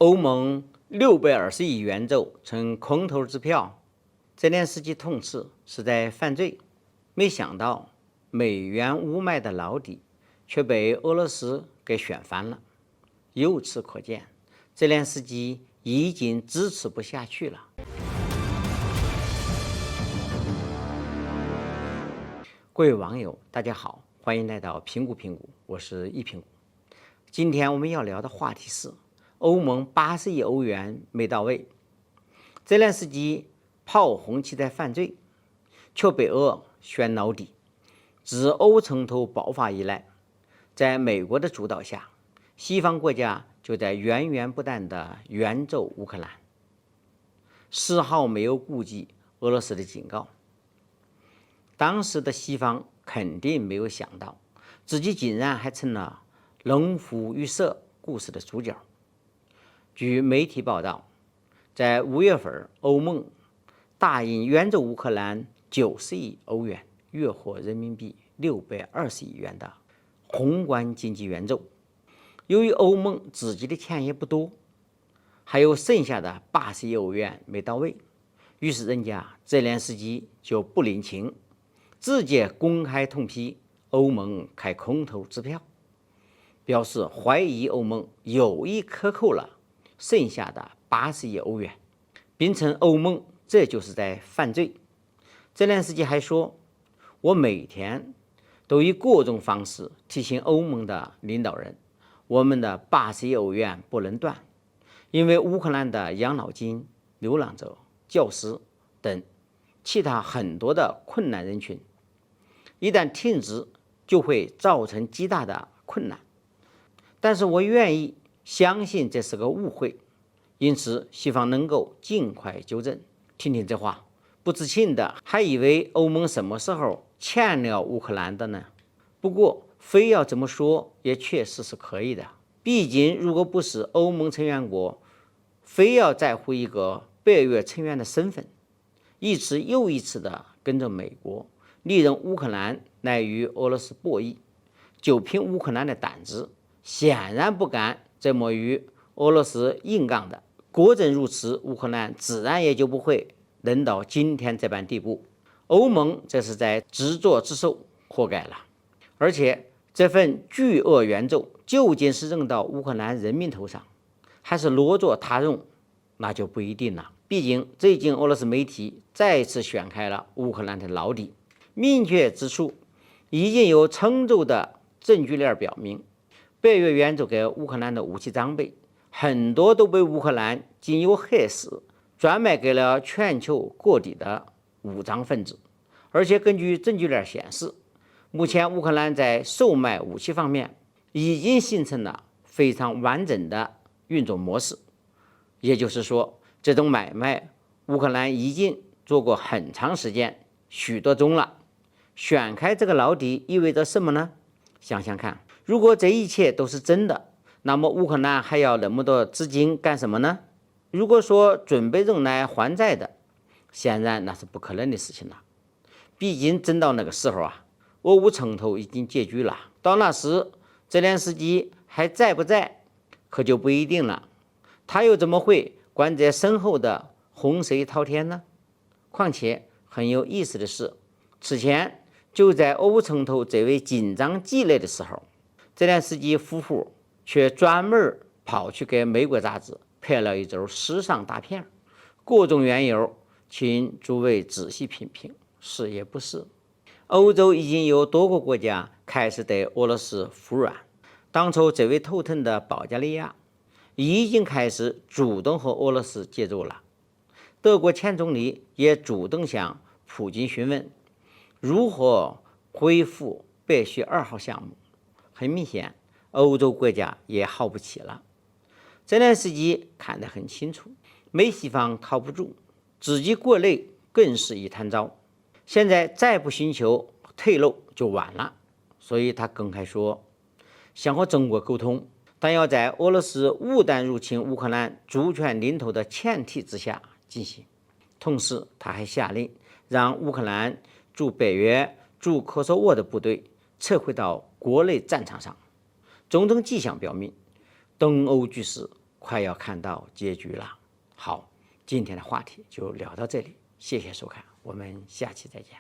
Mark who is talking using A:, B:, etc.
A: 欧盟620亿元宙成空头支票，泽连斯基痛斥是在犯罪。没想到美元无卖的老底却被俄罗斯给选翻了。由此可见，泽连斯基已经支持不下去了。各位网友，大家好，欢迎来到评股，我是易评股。今天我们要聊的话题是欧盟80亿欧元没到位，泽连斯基炮轰其在犯罪，却被俄选老底。自欧冲突爆发以来，在美国的主导下，西方国家就在源源不断地援助乌克兰，丝毫没有顾及俄罗斯的警告。当时的西方肯定没有想到，自己竟然还成了农夫与蛇故事的主角。据媒体报道，在5月份，欧盟答应援助乌克兰90亿欧元，约合人民币620亿元的宏观经济援助。由于欧盟自己的钱也不多，还有剩下的80亿欧元没到位，于是人家泽连斯基就不领情，直接公开痛批欧盟开空头支票，表示怀疑欧盟有意克扣了剩下的80亿欧元，并称欧盟这就是在犯罪。泽连斯基还说，我每天都以各种方式提醒欧盟的领导人，我们的80亿欧元不能断，因为乌克兰的养老金、流浪者、教师等其他很多的困难人群，一旦停止就会造成极大的困难。但是我愿意相信这是个误会，因此西方能够尽快纠正。听听这话，不知情的还以为欧盟什么时候欠了乌克兰的呢？不过非要这么说也确实是可以的，毕竟如果不是欧盟成员国非要在乎一个北约成员的身份，一次又一次的跟着美国利用乌克兰来与俄罗斯博弈，就凭乌克兰的胆子，显然不敢这么与俄罗斯硬刚的。果真如此，乌克兰自然也就不会能到今天这般地步。欧盟这是在自作自受，活该了。而且这份巨额援助究竟是扔到乌克兰人民头上，还是落作他用，那就不一定了。毕竟最近俄罗斯媒体再次选开了乌克兰的老底，明确指出已经有充足的证据链表明，北约援助给乌克兰的武器装备很多都被乌克兰经由黑市转卖给了全球各地的武装分子。而且根据证据链显示，目前乌克兰在售卖武器方面已经形成了非常完整的运作模式，也就是说，这种买卖乌克兰已经做过很长时间，许多宗了。选开这个老底意味着什么呢？想想看，如果这一切都是真的，那么乌克兰还要那么多资金干什么呢？如果说准备用来还债的，显然那是不可能的事情了。毕竟真到那个时候啊，俄乌冲突已经结局了，到那时泽连斯基还在不在可就不一定了。他又怎么会管这身后的洪水滔天呢？况且很有意思的是，此前就在俄乌冲突最为紧张激烈的时候，泽连斯基夫妇却专门跑去给美国杂志拍了一周时尚大片，各种缘由，请诸位仔细品评，是也不是。欧洲已经有多个国家开始对俄罗斯服软，当初最为头疼的保加利亚已经开始主动和俄罗斯接触了。德国前总理也主动向普京询问如何恢复北溪2号项目。很明显，欧洲国家也耗不起了。泽连斯基看得很清楚，美西方靠不住，自己国内更是一摊糟，现在再不寻求退路就晚了。所以他公开说，想和中国沟通，但要在俄罗斯无胆入侵乌克兰主权领土的前提之下进行。同时他还下令让乌克兰驻北约、驻科索沃的部队撤回到国内战场上。种种迹象表明，东欧局势快要看到结局了。好，今天的话题就聊到这里，谢谢收看，我们下期再见。